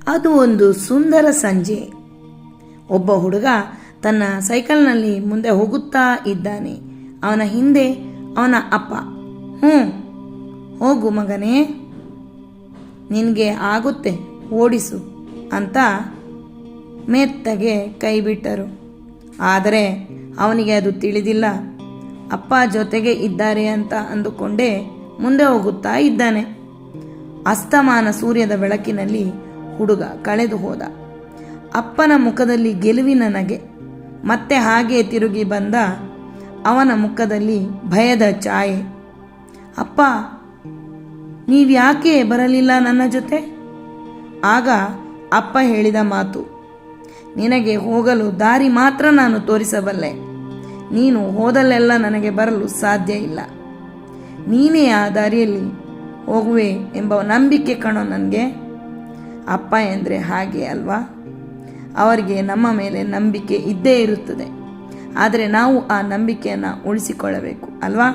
ಅದು ಒಂದು ಸುಂದರ ಸಂಜೆ. ಒಬ್ಬ ಹುಡುಗ ತನ್ನ ಸೈಕಲ್ನಲ್ಲಿ ಮುಂದೆ ಹೋಗುತ್ತಾ ಇದ್ದಾನೆ. ಅವನ ಹಿಂದೆ ಅವನ ಅಪ್ಪ. ಹೋಗು ಮಗನೇ, ನಿನಗೆ ಆಗುತ್ತೆ, ಓಡಿಸು ಅಂತ ಮೆತ್ತಗೆ ಕೈ ಬಿಟ್ಟರು. ಆದರೆ ಅವನಿಗೆ ಅದು ತಿಳಿದಿಲ್ಲ. ಅಪ್ಪ ಜೊತೆಗೆ ಇದ್ದಾರೆ ಅಂತ ಅಂದುಕೊಂಡೇ ಮುಂದೆ ಹೋಗುತ್ತಾ ಇದ್ದಾನೆ. ಅಸ್ತಮಾನ ಸೂರ್ಯದ ಬೆಳಕಿನಲ್ಲಿ ಹುಡುಗ ಕಳೆದು ಹೋದ. ಅಪ್ಪನ ಮುಖದಲ್ಲಿ ಗೆಲುವಿನ ನಗೆ. ಮತ್ತೆ ಹಾಗೆ ತಿರುಗಿ ಬಂದ ಅವನ ಮುಖದಲ್ಲಿ ಭಯದ ಛಾಯೆ. ಅಪ್ಪ, ನೀವ್ಯಾಕೆ ಬರಲಿಲ್ಲ ನನ್ನ ಜೊತೆ? ಆಗ ಅಪ್ಪ ಹೇಳಿದ ಮಾತು, ನಿನಗೆ ಹೋಗಲು ದಾರಿ ಮಾತ್ರ ನಾನು ತೋರಿಸಬಲ್ಲೆ. ನೀನು ಹೋದಲ್ಲೆಲ್ಲ ನನಗೆ ಬರಲು ಸಾಧ್ಯ ಇಲ್ಲ. ನೀನೇ ಆ ದಾರಿಯಲ್ಲಿ ಹೋಗುವೆ ಎಂಬ ನಂಬಿಕೆ ಕಣೋ ನನಗೆ. ಅಪ್ಪ ಎಂದರೆ ಹಾಗೆ ಅಲ್ವಾ? ಅವರಿಗೆ ನಮ್ಮ ಮೇಲೆ ನಂಬಿಕೆ ಇದ್ದೇ ಇರುತ್ತದೆ. ಆದರೆ ನಾವು ಆ ನಂಬಿಕೆಯನ್ನು ಉಳಿಸಿಕೊಳ್ಳಬೇಕು ಅಲ್ವಾ?